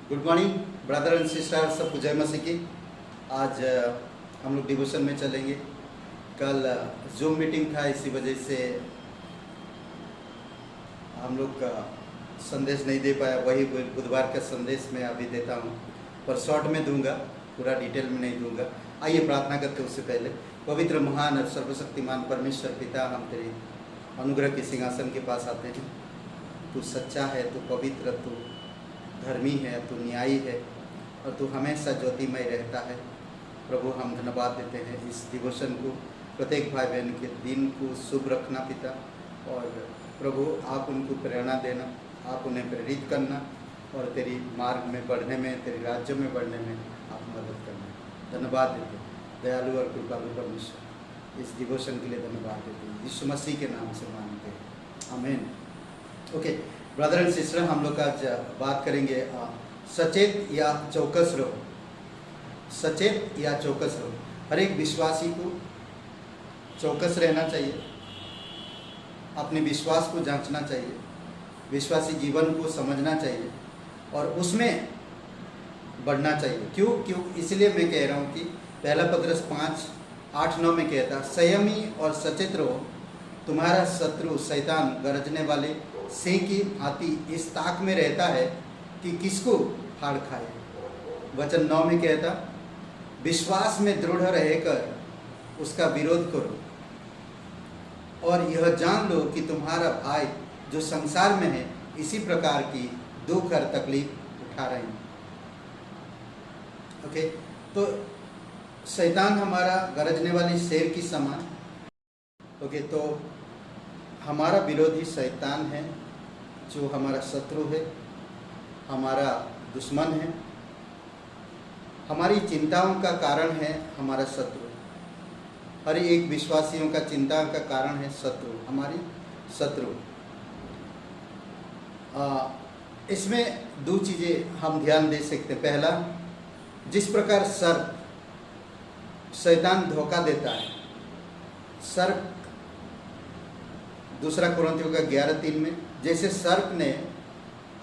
Good morning brother and sister, सबको जय मसीह की। आज हम लोग डिवोशन में चलेंगे। कल जूम मीटिंग था, इसी वजह से हम लोग का संदेश नहीं दे पाया। वही बुधवार का संदेश मैं अभी देता हूँ, पर शॉर्ट में दूंगा, पूरा डिटेल में नहीं दूंगा। आइए प्रार्थना करते उससे पहले। पवित्र महान और सर्वशक्तिमान परमेश्वर पिता, हम तेरे अनुग्रह के सिंहासन के पास आते हैं। तू सच्चा है, तू पवित्र, तू धर्मी है, तू न्यायी है और तू हमेशा ज्योतिमय रहता है। प्रभु, हम धन्यवाद देते हैं इस डिवोशन को, प्रत्येक भाई बहन के दिन को शुभ रखना पिता। और प्रभु, आप उनको प्रेरणा देना, आप उन्हें प्रेरित करना और तेरी मार्ग में बढ़ने में, तेरे राज्य में बढ़ने में आप मदद करना। धन्यवाद देते हैं दयालु और कृपालु परमेश्वर, इस डिवोशन के लिए धन्यवाद देते हैं। यीशु मसीह के नाम से मांगते हैं, आमीन। ओके ब्रदर एंड सिस्टर, हम लोग आज बात करेंगे सचेत या चौकस रहो। सचेत या चौकस रहो। हर एक विश्वासी को चौकस रहना चाहिए, अपने विश्वास को जांचना चाहिए, विश्वासी जीवन को समझना चाहिए और उसमें बढ़ना चाहिए। क्यों इसलिए मैं कह रहा हूँ कि पहला पत्रस 5:8-9 में कहता, संयमी और सचेत रहो, तुम्हारा शत्रु शैतान गरजने वाले सिंह की भांति इस ताक में रहता है कि किसको फाड़ खाए। वचन 9 में कहता, विश्वास में दृढ़ रहकर उसका विरोध करो और यह जान लो कि तुम्हारा भाई जो संसार में है इसी प्रकार की दुख और तकलीफ उठा रहे हैं। ओके, तो शैतान हमारा गरजने वाली शेर की समान। ओके, तो हमारा विरोधी शैतान है, जो हमारा शत्रु है, हमारा दुश्मन है, हमारी चिंताओं का कारण है हमारा शत्रु। हर एक विश्वासियों का चिंता का कारण है शत्रु, हमारी शत्रु। इसमें दो चीज़ें हम ध्यान दे सकते हैं। पहला, जिस प्रकार सर्प शैतान धोखा देता है, सर्प, दूसरा कुरिन्थियों का 11:3 में, जैसे सर्प ने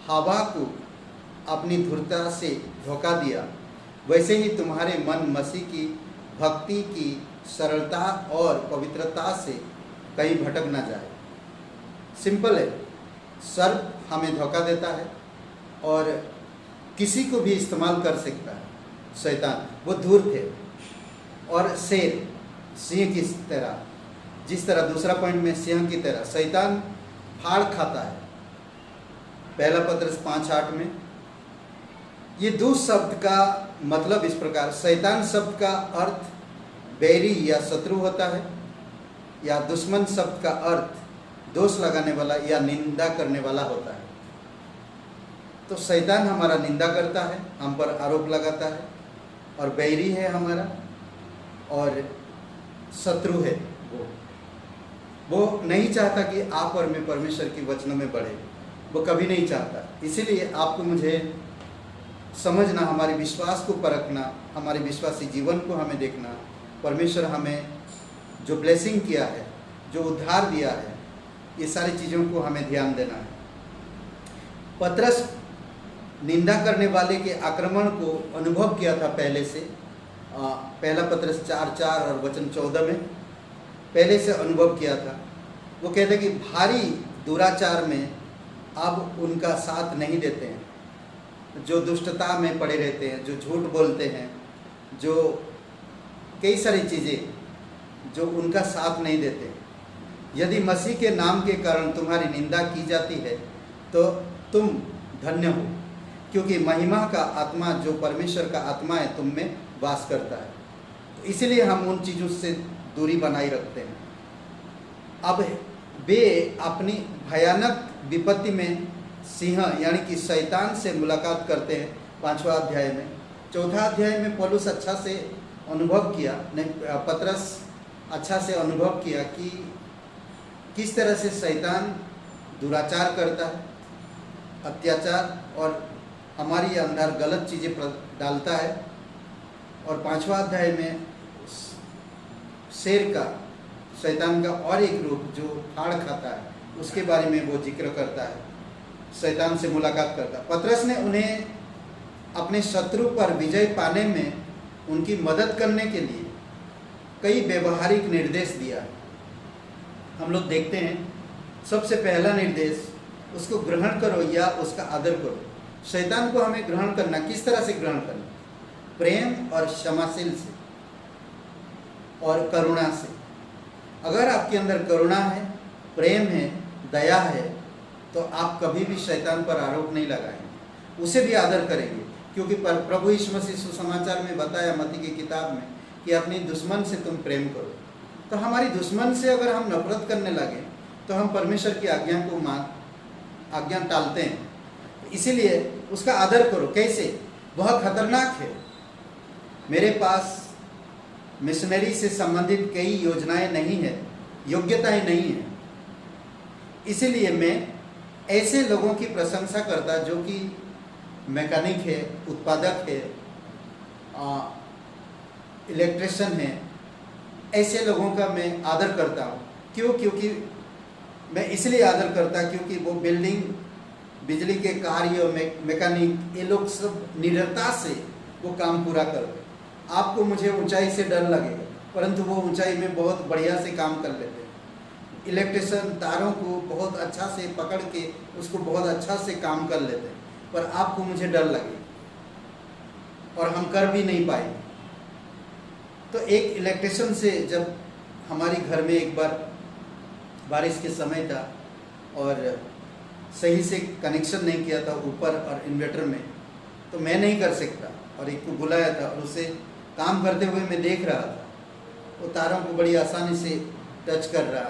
हवा को अपनी धूर्तता से धोखा दिया, वैसे ही तुम्हारे मन मसीह की भक्ति की सरलता और पवित्रता से कहीं भटक ना जाए। सिंपल है, सर्प हमें धोखा देता है और किसी को भी इस्तेमाल कर सकता है शैतान। वो धूर्त है। और शेर सिंह की तरह, जिस तरह दूसरा पॉइंट में सिंह की तरह शैतान फाड़ खाता है, पहला पत्रस 5:8 में। ये दो शब्द का मतलब इस प्रकार, शैतान शब्द का अर्थ बैरी या शत्रु होता है, या दुश्मन शब्द का अर्थ दोष लगाने वाला या निंदा करने वाला होता है। तो शैतान हमारा निंदा करता है, हम पर आरोप लगाता है, और बैरी है हमारा, और शत्रु है वो नहीं चाहता कि आप और मैं परमेश्वर की वचनों में बढ़े। वो कभी नहीं चाहता। इसीलिए आपको मुझे समझना, हमारे विश्वास को परखना, हमारे विश्वासी जीवन को हमें देखना, परमेश्वर हमें जो ब्लेसिंग किया है, जो उद्धार दिया है, ये सारी चीज़ों को हमें ध्यान देना है। पतरस निंदा करने वाले के आक्रमण को अनुभव किया था पहले से। पहला पतरस 4:4 और वचन 14 में पहले से अनुभव किया था। वो कहते कि भारी दुराचार में अब उनका साथ नहीं देते हैं, जो दुष्टता में पड़े रहते हैं, जो झूठ बोलते हैं, जो कई सारी चीज़ें जो उनका साथ नहीं देते। यदि मसीह के नाम के कारण तुम्हारी निंदा की जाती है तो तुम धन्य हो, क्योंकि महिमा का आत्मा, जो परमेश्वर का आत्मा है, तुम में वास करता है। तो इसलिए हम उन चीज़ों से दूरी बनाए रखते हैं। अब वे अपनी भयानक विपत्ति में सिंह यानी कि शैतान से मुलाकात करते हैं 5वां अध्याय में। 4था अध्याय में पौलुस अच्छा से अनुभव किया, नहीं पतरस अच्छा से अनुभव किया कि किस तरह से शैतान दुराचार करता है, अत्याचार और हमारे अंदर गलत चीज़ें डालता है। और 5वां अध्याय में शेर का, शैतान का और एक रूप जो फाड़ खाता है, उसके बारे में वो जिक्र करता है। शैतान से मुलाकात करता। पतरस ने उन्हें अपने शत्रु पर विजय पाने में उनकी मदद करने के लिए कई व्यवहारिक निर्देश दिया है। हम लोग देखते हैं, सबसे पहला निर्देश, उसको ग्रहण करो या उसका आदर करो। शैतान को हमें ग्रहण करना, किस तरह से ग्रहण करना? प्रेम और क्षमाशील से और करुणा से। अगर आपके अंदर करुणा है, प्रेम है, दया है, तो आप कभी भी शैतान पर आरोप नहीं लगाएंगे, उसे भी आदर करेंगे। क्योंकि प्रभु यीशु मसीह सुसमाचार में बताया मत्ती की किताब में कि अपनी दुश्मन से तुम प्रेम करो। तो हमारी दुश्मन से अगर हम नफरत करने लगे तो हम परमेश्वर की आज्ञा टालते हैं। इसीलिए उसका आदर करो। कैसे? वह खतरनाक है। मेरे पास मिशनरी से संबंधित कई योजनाएं नहीं है, योग्यताएं नहीं है। इसीलिए मैं ऐसे लोगों की प्रशंसा करता जो कि मैकेनिक है, उत्पादक है, इलेक्ट्रिशियन है, ऐसे लोगों का मैं आदर करता हूँ। क्यों? क्योंकि मैं इसलिए आदर करता क्योंकि वो बिल्डिंग, बिजली के कार्य, मैकेनिक, ये लोग सब निडरता से वो काम पूरा करते। आपको मुझे ऊंचाई से डर लगेगा, परंतु वो ऊंचाई में बहुत बढ़िया से काम कर लेते हैं। इलेक्ट्रिशियन तारों को बहुत अच्छा से पकड़ के उसको बहुत अच्छा से काम कर लेते हैं, पर आपको मुझे डर लगेगा और हम कर भी नहीं पाएंगे। तो एक इलेक्ट्रिशियन से जब हमारे घर में एक बार बारिश के समय था और सही से कनेक्शन नहीं किया था ऊपर और इन्वर्टर में, तो मैं नहीं कर सकता और एक को बुलाया था और उसे काम करते हुए मैं देख रहा था। वो तारों को बड़ी आसानी से टच कर रहा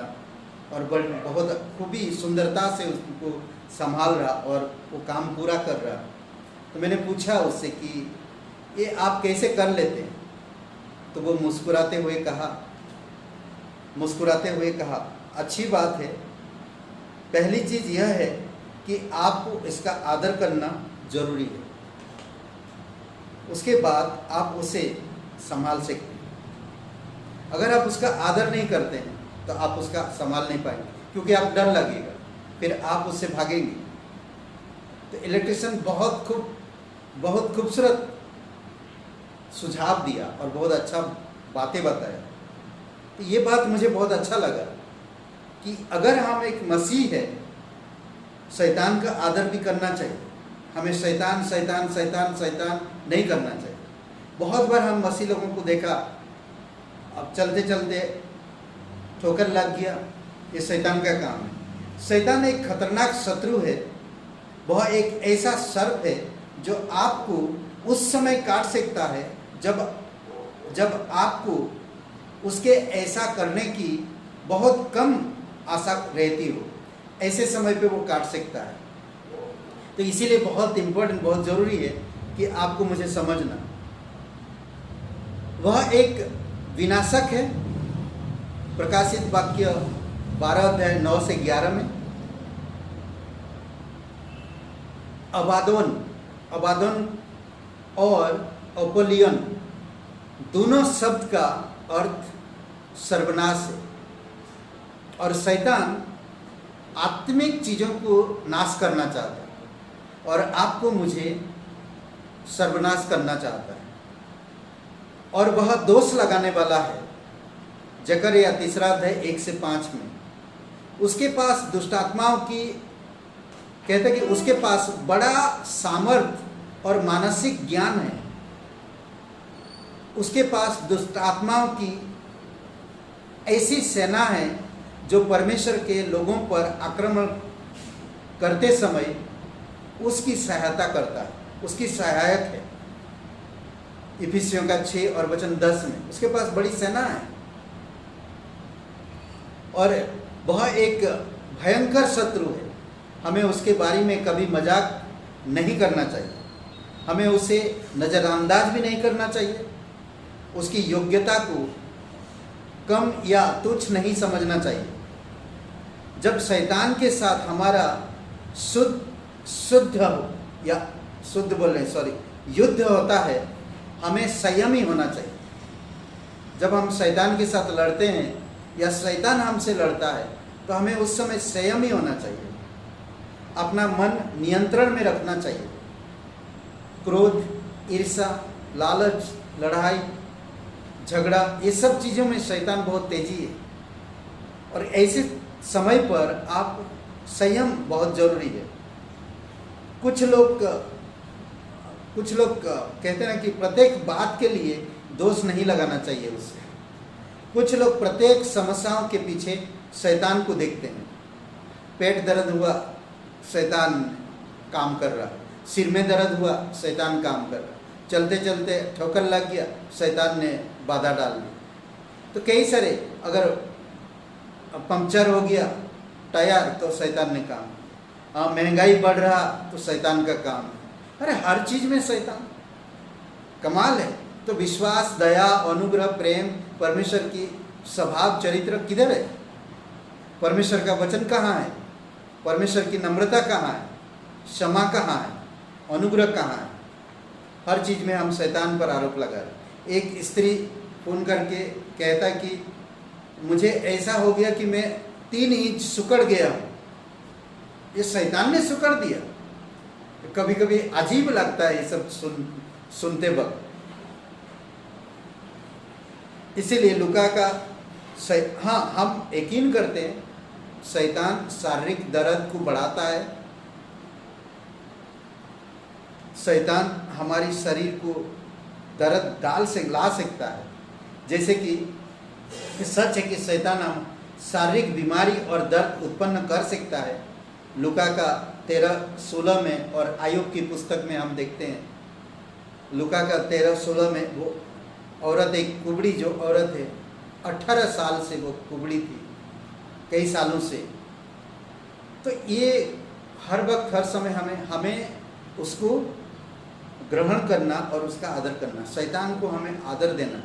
और बहुत खूबी सुंदरता से उसको संभाल रहा और वो काम पूरा कर रहा। तो मैंने पूछा उससे कि ये आप कैसे कर लेते हैं? तो वो मुस्कुराते हुए कहा, अच्छी बात है। पहली चीज़ यह है कि आपको इसका आदर करना जरूरी है, उसके बाद आप उसे संभाल सकते हैं। अगर आप उसका आदर नहीं करते हैं तो आप उसका संभाल नहीं पाएंगे, क्योंकि आप डर लगेगा, फिर आप उससे भागेंगे। तो इलेक्ट्रिशियन बहुत खूबसूरत सुझाव दिया और बहुत अच्छा बातें बताया। तो ये बात मुझे बहुत अच्छा लगा कि अगर हम एक मसीह है, शैतान का आदर भी करना चाहिए। हमें शैतान नहीं करना चाहिए। बहुत बार हम मसीह लोगों को देखा, अब चलते चलते ठोकर लग गया, ये शैतान का काम है। शैतान एक खतरनाक शत्रु है। वह एक ऐसा सर्प है जो आपको उस समय काट सकता है जब आपको उसके ऐसा करने की बहुत कम आशा रहती हो, ऐसे समय पे वो काट सकता है। तो इसीलिए बहुत इम्पोर्टेंट, बहुत ज़रूरी है कि आपको मुझे समझना। वह एक विनाशक है। प्रकाशित वाक्य 12 अध्याय 9 से 11 में अबादोन और अपोलियन दोनों शब्द का अर्थ सर्वनाश है। और शैतान आत्मिक चीज़ों को नाश करना चाहता है और आपको मुझे सर्वनाश करना चाहता है। और वह दोष लगाने वाला है। जकरया 3 अध्याय 1 से 5 में उसके पास दुष्टात्माओं की, कहते हैं कि उसके पास बड़ा सामर्थ और मानसिक ज्ञान है। उसके पास दुष्टात्माओं की ऐसी सेना है जो परमेश्वर के लोगों पर आक्रमण करते समय उसकी सहायता करता है, उसकी सहायक है। इफिसियों का 6 और वचन 10 में उसके पास बड़ी सेना है और वह एक भयंकर शत्रु है। हमें उसके बारे में कभी मजाक नहीं करना चाहिए, हमें उसे नज़रअंदाज भी नहीं करना चाहिए, उसकी योग्यता को कम या तुच्छ नहीं समझना चाहिए। जब शैतान के साथ हमारा युद्ध होता है, हमें संयमी होना चाहिए। जब हम शैतान के साथ लड़ते हैं या शैतान हमसे लड़ता है तो हमें उस समय संयमी होना चाहिए, अपना मन नियंत्रण में रखना चाहिए क्रोध, ईर्ष्या, लालच, लड़ाई, झगड़ा, ये सब चीज़ों में शैतान बहुत तेजी है। और ऐसे समय पर आप संयम बहुत जरूरी है। कुछ लोग कहते हैं कि प्रत्येक बात के लिए दोष नहीं लगाना चाहिए उससे। कुछ लोग प्रत्येक समस्याओं के पीछे शैतान को देखते हैं। पेट दर्द हुआ, शैतान काम कर रहा, सिर में दर्द हुआ, शैतान काम कर रहा, चलते चलते ठोकर लग गया, शैतान ने बाधा डाल दी। तो कई सारे, अगर पंक्चर हो गया टायर तो शैतान ने काम, महंगाई बढ़ रहा तो शैतान का काम। अरे हर चीज में शैतान, कमाल है। तो विश्वास, दया, अनुग्रह, प्रेम, परमेश्वर की स्वभाव चरित्र किधर है? परमेश्वर का वचन कहाँ है? परमेश्वर की नम्रता कहाँ है? क्षमा कहाँ है? अनुग्रह कहाँ है? हर चीज में हम शैतान पर आरोप लगा रहे। एक स्त्री फोन करके कहता कि मुझे ऐसा हो गया कि मैं 3 इंच सुकड़ गया हूँ। ये शैतान ने सुकड़ दिया। कभी कभी अजीब लगता है ये सब सुनते वक्त। इसीलिए लूका का हाँ, हम यकीन करते हैं शैतान शारीरिक दर्द को बढ़ाता है। शैतान हमारी शरीर को दर्द ला सकता है। जैसे कि सच है कि शैतान हम शारीरिक बीमारी और दर्द उत्पन्न कर सकता है। लूका का 13:16 में और आयुब की पुस्तक में हम देखते हैं। लूका का 13:16 में वो औरत, एक कुबड़ी जो औरत है, 18 साल से वो कुबड़ी थी, कई सालों से। तो ये हर वक्त हर समय हमें उसको ग्रहण करना और उसका आदर करना। शैतान को हमें आदर देना,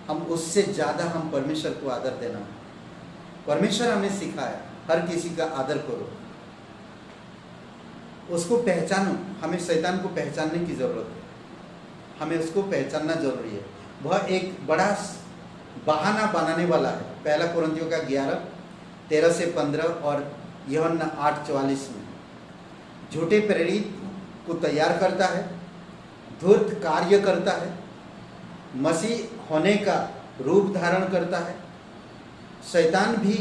हम उससे ज़्यादा हम परमेश्वर को आदर देना। परमेश्वर हमें सिखाया हर किसी का आदर करो, उसको पहचानो। हमें शैतान को पहचानने की ज़रूरत है, हमें उसको पहचानना जरूरी है। वह एक बड़ा बहाना बनाने वाला है। 1 कोरिन्थियों का 11:13-15 और यूहन्ना 8:44 में झूठे प्रेरित को तैयार करता है, धूर्त कार्य करता है, मसीह होने का रूप धारण करता है। शैतान भी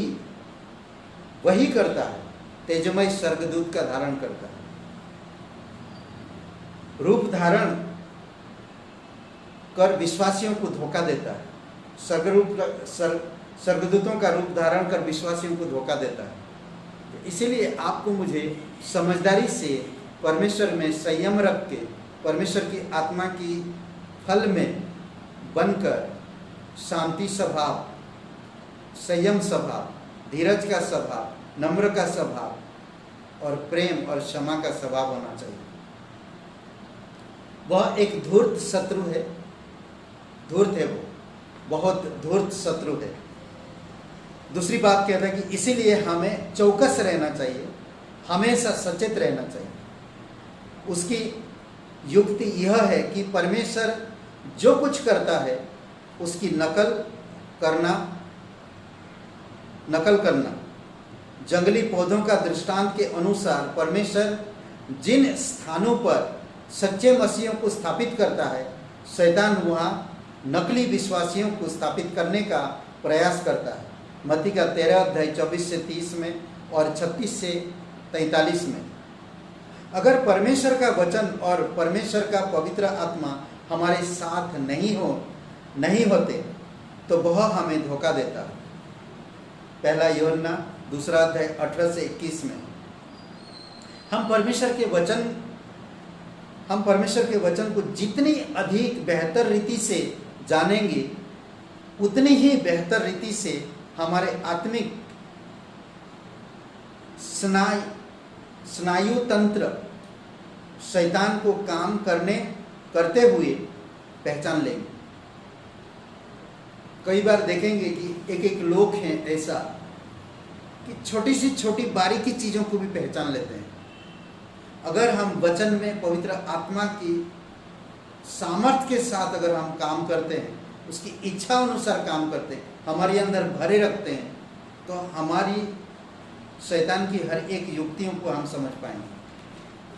वही करता है, तेजमय स्वर्गदूत का धारण करता है। रूप धारण कर विश्वासियों को धोखा देता है। स्वर्गदूतों का रूप धारण कर विश्वासियों को धोखा देता है। इसीलिए आपको मुझे समझदारी से परमेश्वर में संयम रख के, परमेश्वर की आत्मा की फल में बनकर शांति स्वभाव, संयम स्वभाव, धीरज का स्वभाव, नम्र का स्वभाव और प्रेम और क्षमा का स्वभाव होना चाहिए। वह एक धूर्त शत्रु है, धूर्त है, वो बहुत धूर्त शत्रु है। दूसरी बात कहता है कि इसीलिए हमें चौकस रहना चाहिए, हमेशा सचेत रहना चाहिए। उसकी युक्ति यह है कि परमेश्वर जो कुछ करता है उसकी नकल करना। जंगली पौधों का दृष्टांत के अनुसार परमेश्वर जिन स्थानों पर सच्चे मसीहों को स्थापित करता है, शैतान वहाँ नकली विश्वासियों को स्थापित करने का प्रयास करता है। मत्ती का 13:24-30 में और 36-43 में। अगर परमेश्वर का वचन और परमेश्वर का पवित्र आत्मा हमारे साथ नहीं होते तो वह हमें धोखा देता है। 1 यूहन्ना 2:18-21 में हम परमेश्वर के वचन को जितनी अधिक बेहतर रीति से जानेंगे, उतनी ही बेहतर रीति से हमारे आत्मिक स्नायु तंत्र शैतान को काम करते हुए पहचान लेंगे। कई बार देखेंगे कि एक लोग हैं ऐसा कि छोटी सी छोटी बारीकी चीज़ों को भी पहचान लेते हैं। अगर हम वचन में पवित्र आत्मा की सामर्थ्य के साथ अगर हम काम करते हैं, उसकी इच्छा अनुसार काम करते हैं, हमारे अंदर भरे रखते हैं, तो हमारी शैतान की हर एक युक्तियों को हम समझ पाएंगे।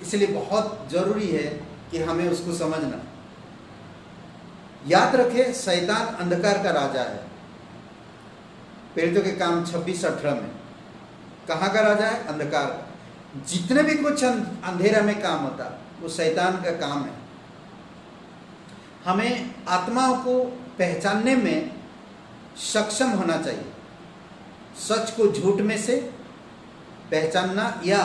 इसलिए बहुत ज़रूरी है कि हमें उसको समझना। याद रखें, शैतान अंधकार का राजा है। प्रेरितों के काम 26-18 में कहाँ का राजा है? अंधकार का। जितने भी कुछ अंधेरा में काम होता वो शैतान का काम है। हमें आत्माओं को पहचानने में सक्षम होना चाहिए, सच को झूठ में से पहचानना या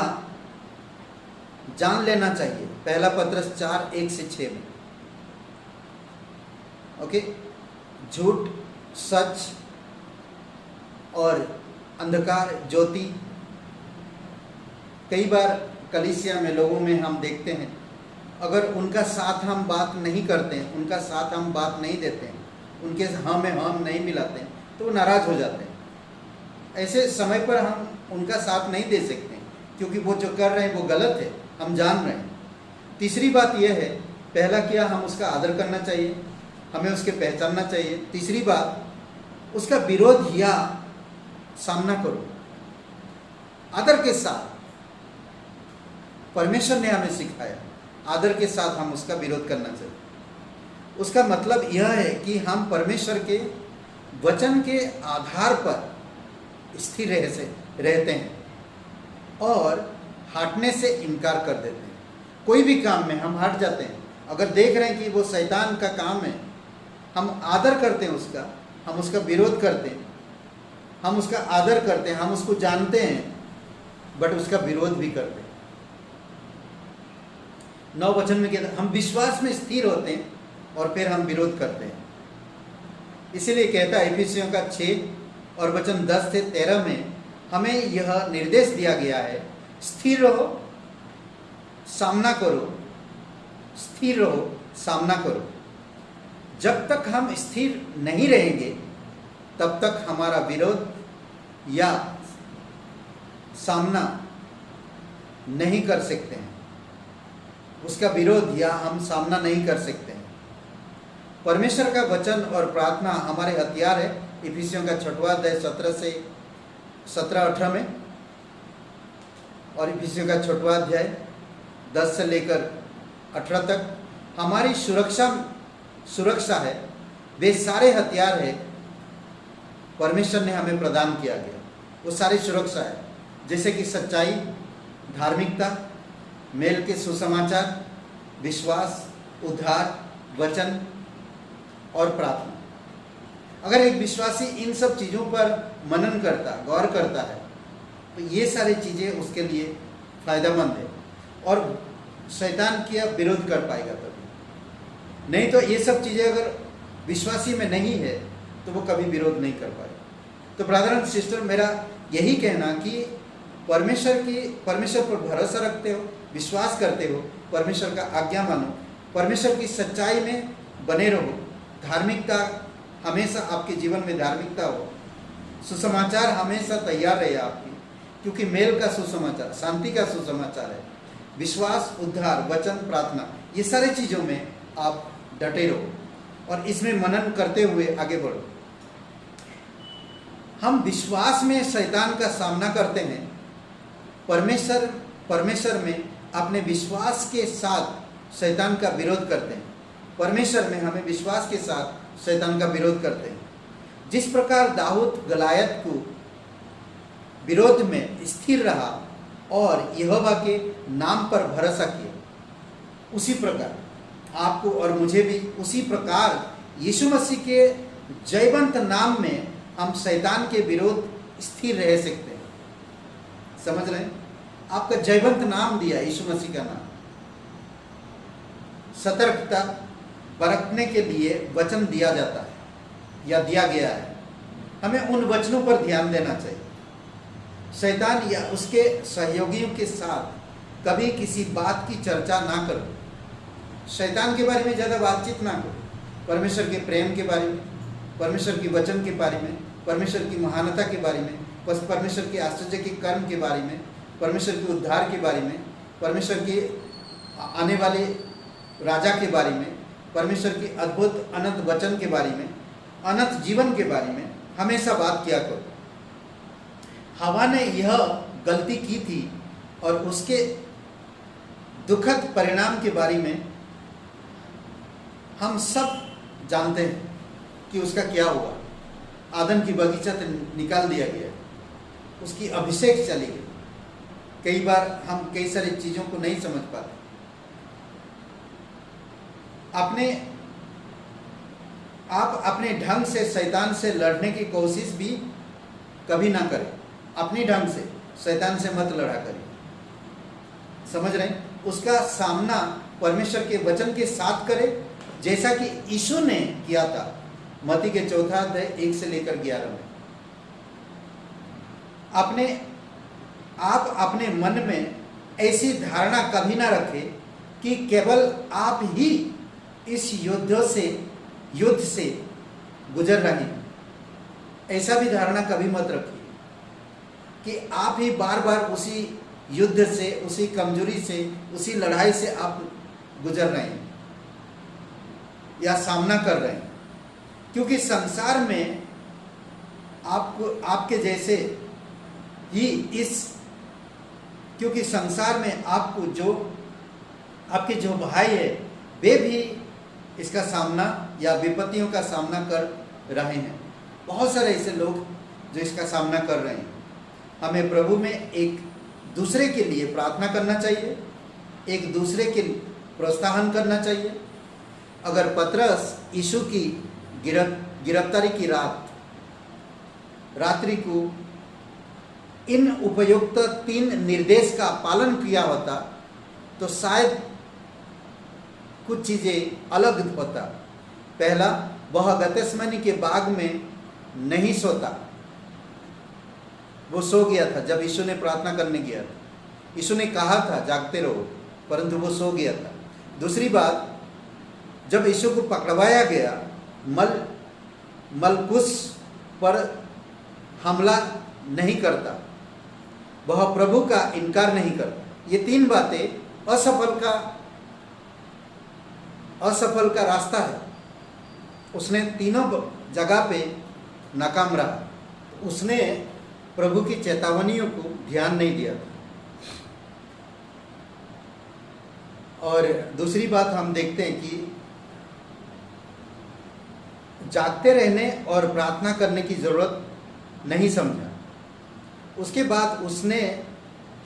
जान लेना चाहिए। पहला पत्रस 4:1-6 में। ओके, झूठ, सच और अंधकार, ज्योति। कई बार कलीसिया में लोगों में हम देखते हैं, अगर उनका साथ हम बात नहीं करते हैं, उनका साथ हम बात नहीं देते हैं, उनके हाँ में हम नहीं मिलाते हैं, तो वो नाराज हो जाते हैं। ऐसे समय पर हम उनका साथ नहीं दे सकते, क्योंकि वो जो कर रहे हैं वो गलत है, हम जान रहे हैं। तीसरी बात यह है, पहला क्या, हम उसका आदर करना चाहिए, हमें उसके पहचानना चाहिए। तीसरी बात, उसका विरोध या सामना करो आदर के साथ। परमेश्वर ने हमें सिखाया आदर के साथ हम उसका विरोध करना चाहिए। उसका मतलब यह है कि हम परमेश्वर के वचन के आधार पर स्थिर रहते हैं और हटने से इनकार कर देते हैं। कोई भी काम में हम हट जाते हैं, अगर देख रहे हैं कि वो शैतान का काम है, हम आदर करते हैं उसका, हम उसका विरोध करते हैं, हम उसका आदर करते हैं, हम उसको जानते हैं, बट उसका विरोध भी करते हैं। 9 वचन में कहते हैं, हम विश्वास में स्थिर होते हैं और फिर हम विरोध करते हैं। इसीलिए कहता है इफिसियों का 6 और वचन 10 से 13 में हमें यह निर्देश दिया गया है, स्थिर रहो, सामना करो, स्थिर रहो, सामना करो। जब तक हम स्थिर नहीं रहेंगे तब तक हमारा विरोध या सामना नहीं कर सकते हैं, उसका विरोध या हम सामना नहीं कर सकते हैं। परमेश्वर का वचन और प्रार्थना हमारे हथियार है। इफिसियों का 6वां अध्याय 17-18 में और इफिसियों का 6वां अध्याय 10 से लेकर 18 तक हमारी सुरक्षा है। वे सारे हथियार है परमेश्वर ने हमें प्रदान किया गया, वो सारी सुरक्षा है, जैसे कि सच्चाई, धार्मिकता, मेल के सुसमाचार, विश्वास, उद्धार, वचन और प्रार्थना। अगर एक विश्वासी इन सब चीज़ों पर मनन करता, गौर करता है, तो ये सारी चीज़ें उसके लिए फायदेमंद है और शैतान का विरोध कर पाएगा तभी। नहीं तो ये सब चीज़ें अगर विश्वासी में नहीं है तो वो कभी विरोध नहीं कर पाएगा। तो ब्रदर एंड सिस्टर, मेरा यही कहना कि परमेश्वर पर भरोसा रखते हो, विश्वास करते हो, परमेश्वर का आज्ञा मानो, परमेश्वर की सच्चाई में बने रहो, धार्मिकता हमेशा आपके जीवन में धार्मिकता हो, सुसमाचार हमेशा तैयार रहे आपकी, क्योंकि मेल का सुसमाचार, शांति का सुसमाचार है, विश्वास, उद्धार, वचन, प्रार्थना, ये सारी चीज़ों में आप डटे रहो और इसमें मनन करते हुए आगे बढ़ो। हम विश्वास में शैतान का सामना करते हैं, परमेश्वर में अपने विश्वास के साथ शैतान का विरोध करते हैं। परमेश्वर में हमें विश्वास के साथ शैतान का विरोध करते हैं। जिस प्रकार दाऊद गलायत को विरोध में स्थिर रहा और यहोवा के नाम पर भरोसा किया, उसी प्रकार आपको और मुझे भी उसी प्रकार यीशु मसीह के जयवंत नाम में हम शैतान के विरोध स्थिर रह सकते हैं। समझ रहे हैं? आपका जयवंत नाम दिया, यीशु मसीह का नाम। सतर्कता बरतने के लिए वचन दिया जाता है या दिया गया है, हमें उन वचनों पर ध्यान देना चाहिए। शैतान या उसके सहयोगियों के साथ कभी किसी बात की चर्चा ना करो, शैतान के बारे में ज़्यादा बातचीत ना करो। परमेश्वर के प्रेम के बारे में, परमेश्वर के वचन के बारे में, परमेश्वर की महानता के बारे में, परमेश्वर के आश्चर्य के कर्म के बारे में, परमेश्वर के उद्धार के बारे में, परमेश्वर के आने वाले राजा के बारे में, परमेश्वर के अद्भुत अनंत वचन के बारे में, अनंत जीवन के बारे में हमेशा बात किया करो। हवा ने यह गलती की थी और उसके दुखद परिणाम के बारे में हम सब जानते हैं कि उसका क्या हुआ। आदम की बगीचा तो निकाल दिया गया, उसकी अभिषेक चली गई। कई बार हम कई सारी चीज़ों को नहीं समझ पाते। आप अपने ढंग से शैतान से लड़ने की कोशिश भी कभी ना करें। अपने ढंग से शैतान से मत लड़ा करें, समझ रहे हैं? उसका सामना परमेश्वर के वचन के साथ करें, जैसा कि यीशु ने किया था। मत्ती के 4 अध्याय 1 से लेकर 11 में आप अपने मन में ऐसी धारणा कभी ना रखें कि केवल आप ही इस युद्ध से गुजर रहे हैं। ऐसा भी धारणा कभी मत रखिए कि आप ही बार बार उसी युद्ध से, उसी कमजोरी से, उसी लड़ाई से आप गुजर रहे हैं या सामना कर रहे हैं। क्योंकि संसार में आपके जैसे ही क्योंकि संसार में आपके जो भाई है वे भी इसका सामना या विपत्तियों का सामना कर रहे हैं। बहुत सारे ऐसे लोग जो इसका सामना कर रहे हैं। हमें प्रभु में एक दूसरे के लिए प्रार्थना करना चाहिए, एक दूसरे के प्रोत्साहन करना चाहिए। अगर पतरस यीशु की गिरफ्तारी की रात्रि को इन उपयुक्त 3 निर्देश का पालन किया होता तो शायद कुछ चीज़ें अलग होता। पहला, वह गतसेमनी के बाग में नहीं सोता। वो सो गया था जब यीशु ने प्रार्थना करने गया था। यीशु ने कहा था जागते रहो, परंतु वो सो गया था। दूसरी बात, जब यीशु को पकड़वाया गया, मलकुस पर हमला नहीं करता, वह प्रभु का इनकार नहीं करता। ये 3 बातें असफल का रास्ता है। उसने तीनों जगह पे नाकाम रहा। उसने प्रभु की चेतावनियों को ध्यान नहीं दिया। और दूसरी बात हम देखते हैं कि जागते रहने और प्रार्थना करने की जरूरत नहीं समझा। उसके बाद उसने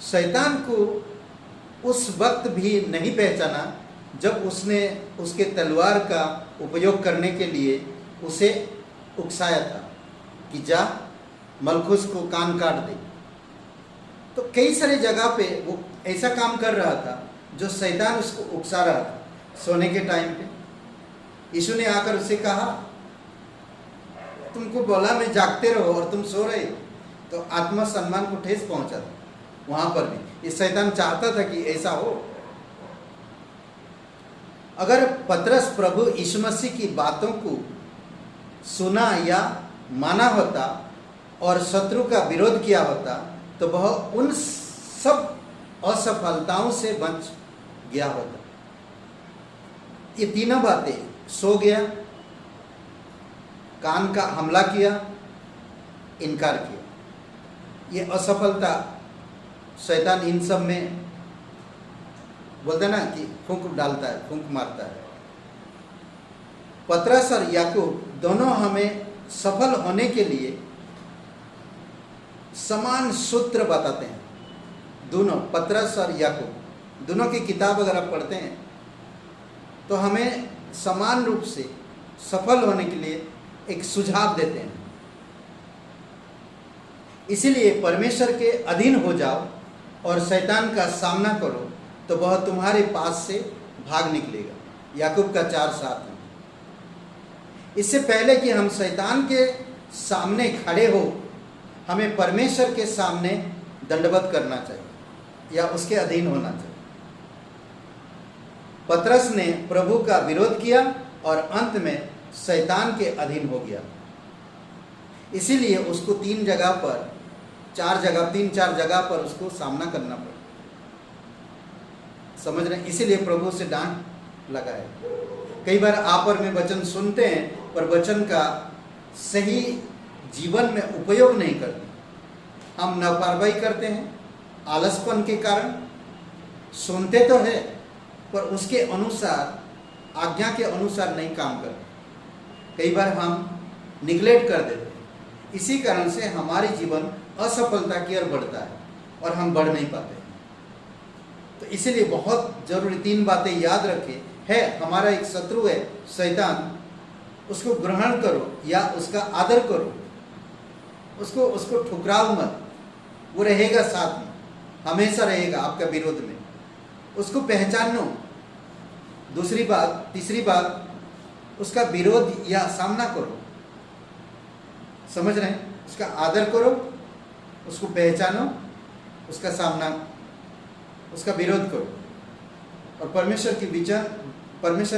शैतान को उस वक्त भी नहीं पहचाना जब उसने उसके तलवार का उपयोग करने के लिए उसे उकसाया था कि जा मलखुस को कान काट दे। तो कई सारे जगह पे वो ऐसा काम कर रहा था जो शैतान उसको उकसा रहा था। सोने के टाइम पे यीशु ने आकर उसे कहा, तुमको बोला मैं जागते रहो और तुम सो रहे हो। तो आत्मसम्मान को ठेस पहुंचा था वहां पर भी। ये शैतान चाहता था कि ऐसा हो। अगर पतरस प्रभु यीशु मसीह की बातों को सुना या माना होता और शत्रु का विरोध किया होता तो वह उन सब असफलताओं से बच गया होता। ये तीनों बातें, सो गया, कान का हमला किया, इनकार किया, ये असफलता शैतान इन सब में बोलते ना कि फूंक डालता है, फूंक मारता है। पतरस और याकूब दोनों हमें सफल होने के लिए समान सूत्र बताते हैं। दोनों, पतरस और याकूब दोनों की किताब अगर आप पढ़ते हैं तो हमें समान रूप से सफल होने के लिए एक सुझाव देते हैं। इसीलिए परमेश्वर के अधीन हो जाओ और शैतान का सामना करो तो वह तुम्हारे पास से भाग निकलेगा। याकूब का 4:7 में। इससे पहले कि हम शैतान के सामने खड़े हो, हमें परमेश्वर के सामने दंडवत करना चाहिए या उसके अधीन होना चाहिए। पतरस ने प्रभु का विरोध किया और अंत में शैतान के अधीन हो गया। इसीलिए उसको 3-4 जगह पर उसको सामना करना पड़ा। समझ रहे हैं? इसीलिए प्रभु से डांट लगा है। कई बार आप और मैं वचन सुनते हैं पर वचन का सही जीवन में उपयोग नहीं करते। हम लापरवाही करते हैं आलसपन के कारण। सुनते तो है पर उसके अनुसार आज्ञा के अनुसार नहीं काम करते। कई बार हम निगलेक्ट कर देते हैं। इसी कारण से हमारे जीवन असफलता की ओर बढ़ता है और हम बढ़ नहीं पाते। तो इसीलिए बहुत जरूरी 3 बातें याद रखें। है हमारा एक शत्रु है शैतान, उसको ग्रहण करो या उसका आदर करो, उसको ठुकराओ मत। वो रहेगा साथ में, हमेशा रहेगा आपका विरोध में। उसको पहचानो। दूसरी बात, तीसरी बात, उसका विरोध या सामना करो। समझ रहे हैं? उसका आदर करो, उसको पहचानो, उसका सामना, उसका विरोध करो। और परमेश्वर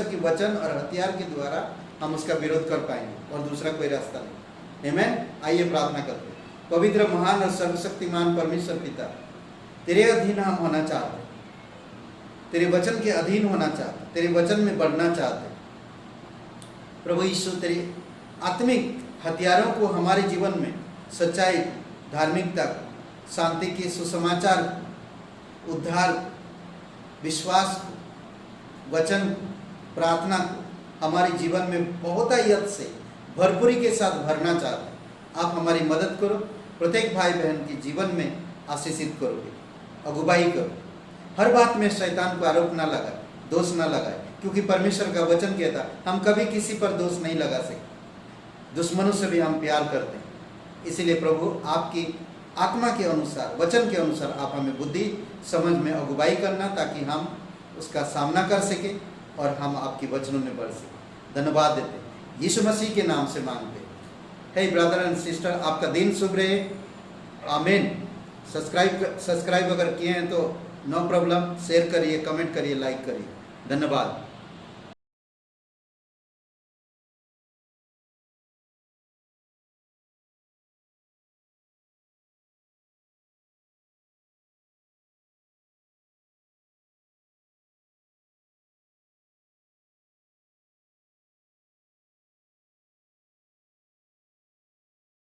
की वचन और हथियार के द्वारा हम उसका विरोध कर पाएंगे और दूसरा कोई रास्ता नहीं। आमीन। आइए प्रार्थना करते हैं। पवित्र, महान और सर्वशक्तिमान परमेश्वर पिता, तेरे अधीन हम होना चाहते हैं, तेरे वचन के अधीन होना चाहते हैं, तेरे वचन में बढ़ना चाहते हैं। प्रभु यीशु, तेरे आत्मिक हथियारों को हमारे जीवन में सच्चाई, धार्मिकता, शांति के सुसमाचार, उद्धार, विश्वास, वचन, प्रार्थना को हमारे जीवन में बहुतायत से भरपूरी के साथ भरना चाहते हैं। आप हमारी मदद करो। प्रत्येक भाई बहन के जीवन में आशीषित करोगे, अगुवाई करो। हर बात में शैतान को आरोप ना लगाए, दोष ना लगाए, क्योंकि परमेश्वर का वचन कहता हम कभी किसी पर दोष नहीं लगा सकते। दुश्मनों से भी हम प्यार करते हैं। इसीलिए प्रभु, आपकी आत्मा के अनुसार, वचन के अनुसार आप हमें बुद्धि समझ में अगुवाई करना, ताकि हम उसका सामना कर सके और हम आपके वचनों में बढ़ सके। धन्यवाद देते हैं, यीशु मसीह के नाम से मांगते हैं। हे ब्रदर एंड सिस्टर, आपका दिन शुभ रहे। आमीन। सब्सक्राइब अगर किए हैं तो नो प्रॉब्लम, शेयर करिए, कमेंट करिए, लाइक करिए। धन्यवाद।